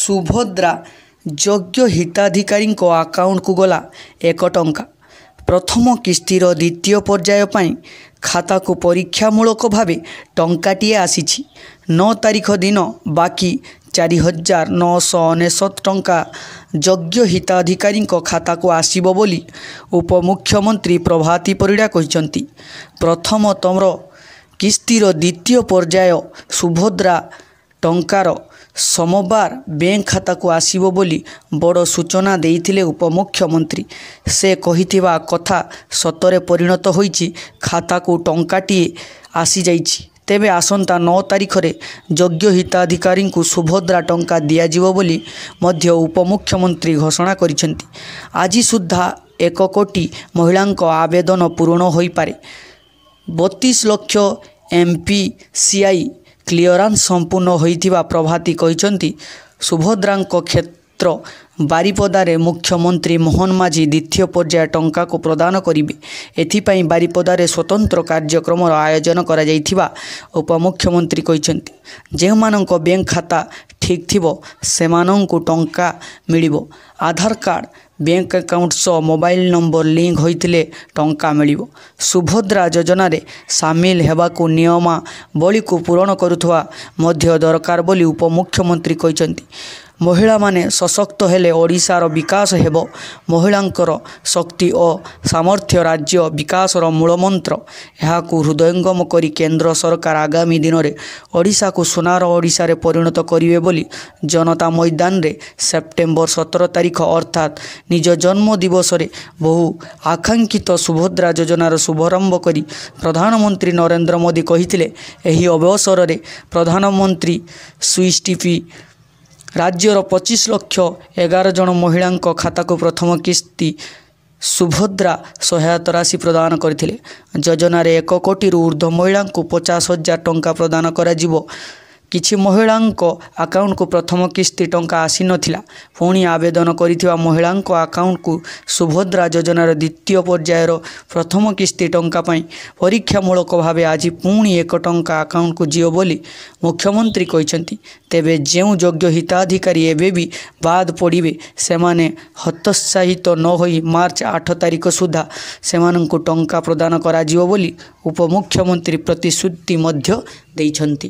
ସୁଭଦ୍ରା ଯୋଗ୍ୟ ହିତାଧିକାରୀଙ୍କ ଆକାଉଣ୍ଟକୁ ଗଲା 1 ଟଙ୍କା। ପ୍ରଥମ କିସ୍ତିର ଦ୍ୱିତୀୟ ପର୍ଯ୍ୟାୟ ପାଇଁ ଖାତାକୁ ପରୀକ୍ଷାମୂଳକ ଭାବେ ଟଙ୍କାଟିଏ ଆସିଛି। 9 ତାରିଖ ଦିନ ବାକି 4,999 ଟଙ୍କା ଯୋଗ୍ୟ ହିତାଧିକାରୀଙ୍କ ଖାତାକୁ ଆସିବ ବୋଲି ଉପମୁଖ୍ୟମନ୍ତ୍ରୀ ପ୍ରଭାତୀ ପରିଡ଼ା କହିଛନ୍ତି। ପ୍ରଥମତମ କିସ୍ତିର ଦ୍ୱିତୀୟ ପର୍ଯ୍ୟାୟ ସୁଭଦ୍ରା ଟଙ୍କାର ସୋମବାର ବ୍ୟାଙ୍କ ଖାତାକୁ ଆସିବ ବୋଲି ବଡ଼ ସୂଚନା ଦେଇଥିଲେ ଉପମୁଖ୍ୟମନ୍ତ୍ରୀ। ସେ କହିଥିବା କଥା ସତରେ ପରିଣତ ହୋଇଛି। ଖାତାକୁ ଟଙ୍କାଟିଏ ଆସିଯାଇଛି। ତେବେ ଆସନ୍ତା 9 ତାରିଖରେ ଯୋଗ୍ୟ ହିତାଧିକାରୀଙ୍କୁ ସୁଭଦ୍ରା ଟଙ୍କା ଦିଆଯିବ ବୋଲି ମଧ୍ୟ ଉପମୁଖ୍ୟମନ୍ତ୍ରୀ ଘୋଷଣା କରିଛନ୍ତି। ଆଜି ସୁଦ୍ଧା 1 କୋଟି ମହିଳାଙ୍କ ଆବେଦନ ପୂରଣ ହୋଇପାରେ। 32 ଲକ୍ଷ MPCI କ୍ଲିୟରାନ୍ସ ସମ୍ପୂର୍ଣ୍ଣ ହୋଇଥିବା ପ୍ରଭାତୀ କହିଛନ୍ତି। ସୁଭଦ୍ରାଙ୍କ କ୍ଷେତ୍ର ବାରିପଦାରେ ମୁଖ୍ୟମନ୍ତ୍ରୀ ମୋହନ ମାଝୀ ଦ୍ୱିତୀୟ ପର୍ଯ୍ୟାୟ ଟଙ୍କାକୁ ପ୍ରଦାନ କରିବେ। ଏଥିପାଇଁ ବାରିପଦାରେ ସ୍ୱତନ୍ତ୍ର କାର୍ଯ୍ୟକ୍ରମର ଆୟୋଜନ କରାଯାଇଥିବା ଉପମୁଖ୍ୟମନ୍ତ୍ରୀ କହିଛନ୍ତି। ଯେଉଁମାନଙ୍କ ବ୍ୟାଙ୍କ ଖାତା ଠିକ୍ ଥିବ ସେମାନଙ୍କୁ ଟଙ୍କା ମିଳିବ। ଆଧାର କାର୍ଡ଼ ବ୍ୟାଙ୍କ ଆକାଉଣ୍ଟ ସହ ମୋବାଇଲ ନମ୍ବର ଲିଙ୍କ ହୋଇଥିଲେ ଟଙ୍କା ମିଳିବ। ସୁଭଦ୍ରା ଯୋଜନାରେ ସାମିଲ ହେବାକୁ ନିୟମାବଳୀକୁ ପୂରଣ କରୁଥିବା ମଧ୍ୟ ଦରକାର ବୋଲି ଉପମୁଖ୍ୟମନ୍ତ୍ରୀ କହିଛନ୍ତି। ମହିଳାମାନେ ସଶକ୍ତ ହେଲେ ଓଡ଼ିଶାର ବିକାଶ ହେବ। ମହିଳାଙ୍କର ଶକ୍ତି ଓ ସାମର୍ଥ୍ୟ ରାଜ୍ୟ ବିକାଶର ମୂଳମନ୍ତ୍ର। ଏହାକୁ ହୃଦୟଙ୍ଗମ କରି କେନ୍ଦ୍ର ସରକାର ଆଗାମୀ ଦିନରେ ଓଡ଼ିଶାକୁ ସୁନାର ଓଡ଼ିଶାରେ ପରିଣତ କରିବେ ବୋଲି ଜନତା ମଇଦାନରେ ସେପ୍ଟେମ୍ବର 17 ତାରିଖ ଅର୍ଥାତ୍ ନିଜ ଜନ୍ମ ଦିବସରେ ବହୁ ଆକାଂକ୍ଷିତ ସୁଭଦ୍ରା ଯୋଜନାର ଶୁଭାରମ୍ଭ କରି ପ୍ରଧାନମନ୍ତ୍ରୀ ନରେନ୍ଦ୍ର ମୋଦି କହିଥିଲେ। ଏହି ଅବସରରେ ପ୍ରଧାନମନ୍ତ୍ରୀ ସୁଇଷ୍ଟିପି ରାଜ୍ୟର 25 ଲକ୍ଷ 11 ଜଣ ମହିଳାଙ୍କ ଖାତାକୁ ପ୍ରଥମ କିସ୍ତି ସୁଭଦ୍ରା ସହାୟତା ରାଶି ପ୍ରଦାନ କରିଥିଲେ। ଯୋଜନାରେ 1 କୋଟିରୁ ଉର୍ଦ୍ଧ୍ୱ ମହିଳାଙ୍କୁ 50,000 ଟଙ୍କା ପ୍ରଦାନ କରାଯିବ। କିଛି ମହିଳାଙ୍କ ଆକାଉଣ୍ଟକୁ ପ୍ରଥମ କିସ୍ତି ଟଙ୍କା ଆସିନଥିଲା। ପୁଣି ଆବେଦନ କରିଥିବା ମହିଳାଙ୍କ ଆକାଉଣ୍ଟକୁ ସୁଭଦ୍ରା ଯୋଜନାର ଦ୍ୱିତୀୟ ପର୍ଯ୍ୟାୟର ପ୍ରଥମ କିସ୍ତି ଟଙ୍କା ପାଇଁ ପରୀକ୍ଷାମୂଳକ ଭାବେ ଆଜି ପୁଣି 1 ଟଙ୍କା ଆକାଉଣ୍ଟକୁ ଯିବ ବୋଲି ମୁଖ୍ୟମନ୍ତ୍ରୀ କହିଛନ୍ତି। ତେବେ ଯେଉଁ ଯୋଗ୍ୟ ହିତାଧିକାରୀ ଏବେ ବି ବାଦ ପଡ଼ିବେ ସେମାନେ ହତୋତ୍ସାହିତ ନ ହୋଇ ମାର୍ଚ୍ଚ 8 ତାରିଖ ସୁଦ୍ଧା ସେମାନଙ୍କୁ ଟଙ୍କା ପ୍ରଦାନ କରାଯିବ ବୋଲି ଉପମୁଖ୍ୟମନ୍ତ୍ରୀ ପ୍ରତିଶ୍ରୁତି ମଧ୍ୟ ଦେଇଛନ୍ତି।